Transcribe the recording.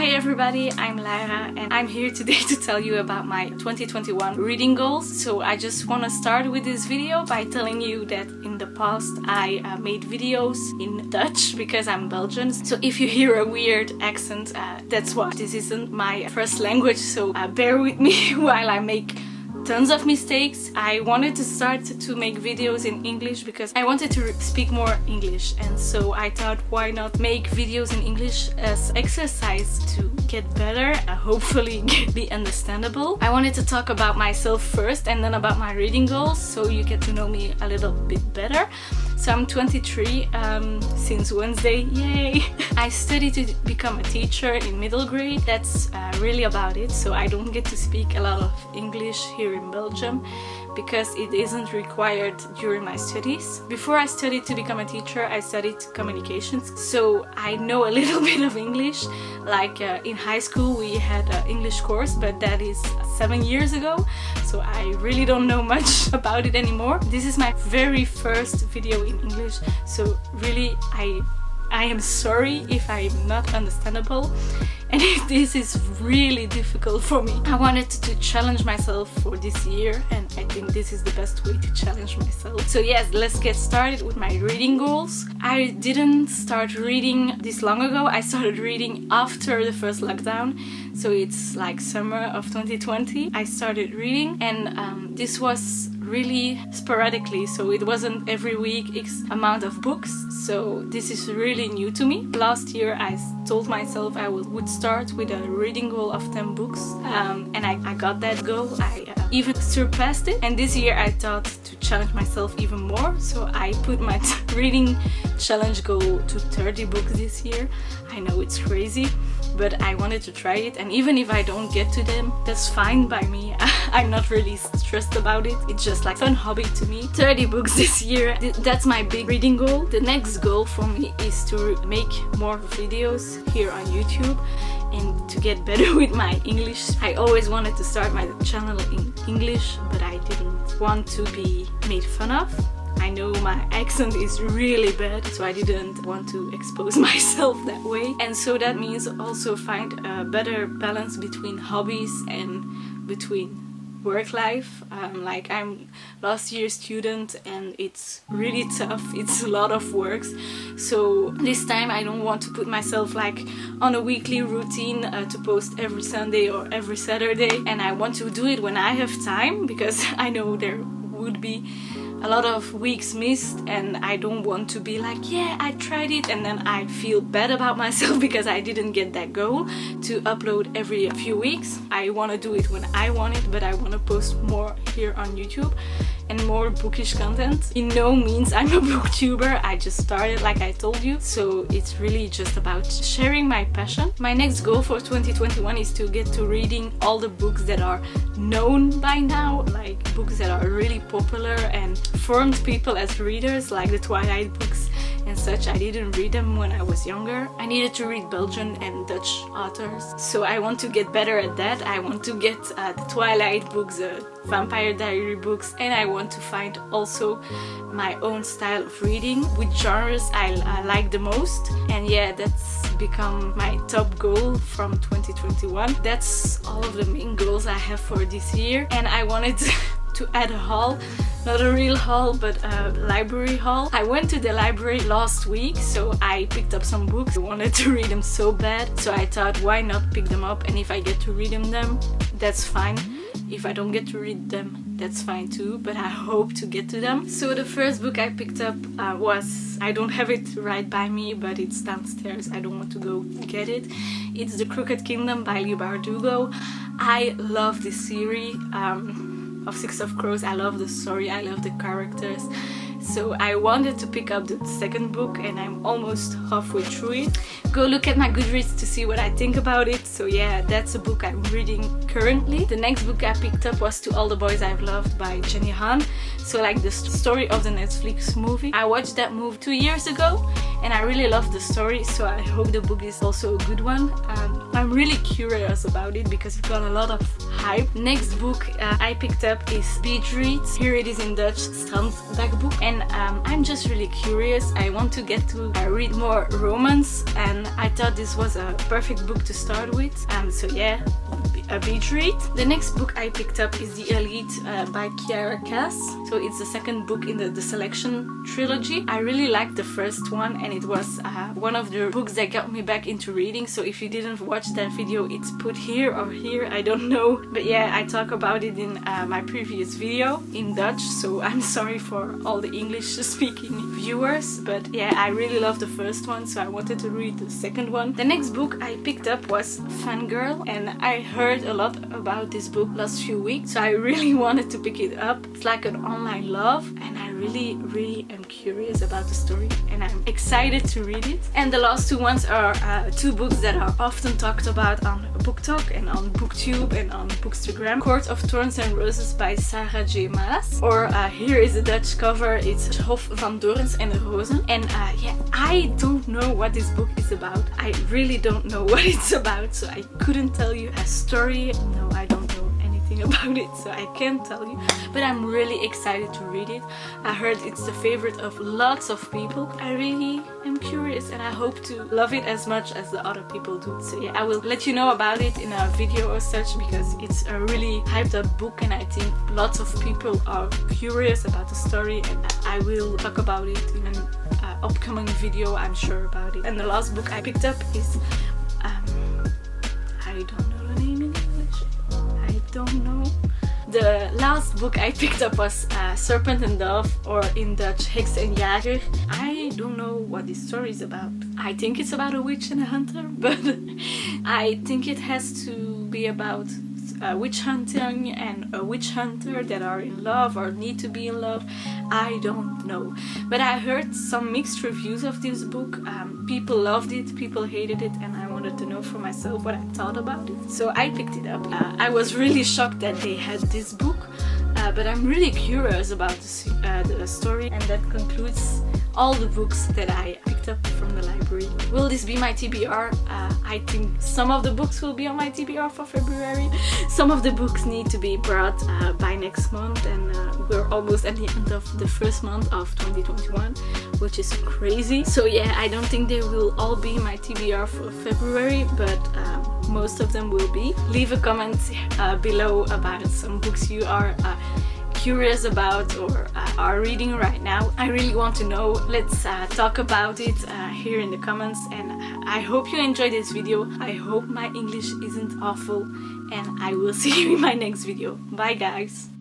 Hi everybody, I'm Lara and I'm here today to tell you about my 2021 reading goals. So I just want to start with this video by telling you that in the past I made videos in Dutch because I'm Belgian. So if you hear a weird accent, that's why. This isn't my first language, so bear with me while I make tons of mistakes. I wanted to start to make videos in English because I wanted to speak more English, and so I thought, why not make videos in English as exercise to get better, hopefully be understandable. I wanted to talk about myself first and then about my reading goals so you get to know me a little bit better. So I'm 23 since Wednesday, yay! I studied to become a teacher in middle grade. That's really about it. So I don't get to speak a lot of English here in Belgium because it isn't required during my studies. Before I studied to become a teacher, I studied communications. So I know a little bit of English. Like in high school we had an English course, but that is 7 years ago. So I really don't know much about it anymore. This is my very first video in English, so really I am sorry if I'm not understandable and if this is really difficult for me. I wanted to challenge myself for this year, and I think this is the best way to challenge myself. So yes, let's get started with my reading goals. I didn't start reading this long ago. I started reading after the first lockdown, so it's like summer of 2020. I started reading, and this was really sporadically, so it wasn't every week X amount of books, so this is really new to me. Last year I told myself I would start with a reading goal of 10 books, and I got that goal. I even surpassed it, and this year I thought to challenge myself even more, so I put my reading challenge goal to 30 books this year. I know it's crazy, but I wanted to try it, and even if I don't get to them, that's fine by me. I'm not really stressed about it. It's just like a fun hobby to me. 30 books this year, that's my big reading goal. The next goal for me is to make more videos here on YouTube and to get better with my English. I always wanted to start my channel in English, but I didn't want to be made fun of. I know my accent is really bad, so I didn't want to expose myself that way. And so that means also find a better balance between hobbies and between work life. Like I'm last year's student and it's really tough. It's a lot of work. So this time I don't want to put myself like on a weekly routine to post every Sunday or every Saturday, and I want to do it when I have time, because I know there would be a lot of weeks missed, and I don't want to be like, yeah, I tried it, and then I feel bad about myself because I didn't get that goal to upload every few weeks. I want to do it when I want it, but I want to post more here on YouTube and more bookish content. In no means I'm a booktuber, I just started like I told you, so it's really just about sharing my passion. My next goal for 2021 is to get to reading all the books that are known by now, like books that are really popular and formed people as readers, like the Twilight books and such. I didn't read them when I was younger. I needed to read Belgian and Dutch authors, so I want to get better at that. I want to get the Twilight books, the Vampire Diary books, and I want to find also my own style of reading, which genres I like the most. And yeah, that's become my top goal from 2021. That's all of the main goals I have for this year, and I wanted to add a haul, not a real haul but a library haul. I went to the library last week, so I picked up some books. I wanted to read them so bad, so I thought, why not pick them up, and if I get to read them, that's fine. If I don't get to read them, that's fine too, but I hope to get to them. So the first book I picked up was, I don't have it right by me, but it's downstairs. I don't want to go get it. It's The Crooked Kingdom by Leigh Bardugo. I love this series of Six of Crows. I love the story, I love the characters. So I wanted to pick up the second book, and I'm almost halfway through it. Go look at my Goodreads to see what I think about it. So yeah, that's a book I'm reading currently. The next book I picked up was To All the Boys I've Loved by Jenny Han. So like the story of the Netflix movie. I watched that movie 2 years ago, and I really love the story, so I hope the book is also a good one. I'm really curious about it because it got a lot of hype. Next book I picked up is Beatrice. Here it is in Dutch, Stranddagboek, and I'm just really curious. I want to get to read more romance, and I thought this was a perfect book to start with. So yeah, Beatrice. The next book I picked up is The Elite by Kiera. So it's the second book in the Selection trilogy. I really liked the first one, and it was one of the books that got me back into reading. So if you didn't watch that video, it's put here or here, I don't know. But yeah, I talk about it in my previous video in Dutch, so I'm sorry for all the English speaking viewers. But yeah, I really loved the first one, so I wanted to read the second one. The next book I picked up was Fangirl, and I heard a lot about this book last few weeks, so I really wanted to pick it up. It's like an online love, and I really am curious about the story, and I'm excited to read it. And the last two ones are two books that are often talked about on BookTok and on BookTube and on Bookstagram. Court of Thorns and Roses by Sarah J. Maas, or here is the Dutch cover, it's Hof van Doorns en Rozen. And yeah, I don't know what this book is about. I really don't know what it's about, so I couldn't tell you a story. No, I don't know anything about it, so I can't tell you, but I'm really excited to read it. I heard it's the favorite of lots of people. I really am curious, and I hope to love it as much as the other people do. So yeah, I will let you know about it in a video or such, because it's a really hyped up book, and I think lots of people are curious about the story, and I will talk about it in an upcoming video, I'm sure about it. And the last book I picked up is I don't know the name in English. I don't know. The last book I picked up was Serpent and Dove, or in Dutch Heks en Jager. I don't know what this story is about. I think it's about a witch and a hunter, but I think it has to be about witch hunting and a witch hunter that are in love or need to be in love. I don't know, but I heard some mixed reviews of this book. People loved it, people hated it, and I wanted to know for myself what I thought about it, so I picked it up. I was really shocked that they had this book, but I'm really curious about the story, and that concludes all the books that I picked up from the library. Will this be my TBR? I think some of the books will be on my TBR for February. Some of the books need to be brought by next month, and we're almost at the end of the first month of 2021, which is crazy. So yeah, I don't think they will all be my TBR for February, but most of them will be. Leave a comment below about some books you are curious about or are reading right now. I really want to know. Let's talk about it here in the comments, and I hope you enjoyed this video. I hope my English isn't awful, and I will see you in my next video. Bye guys!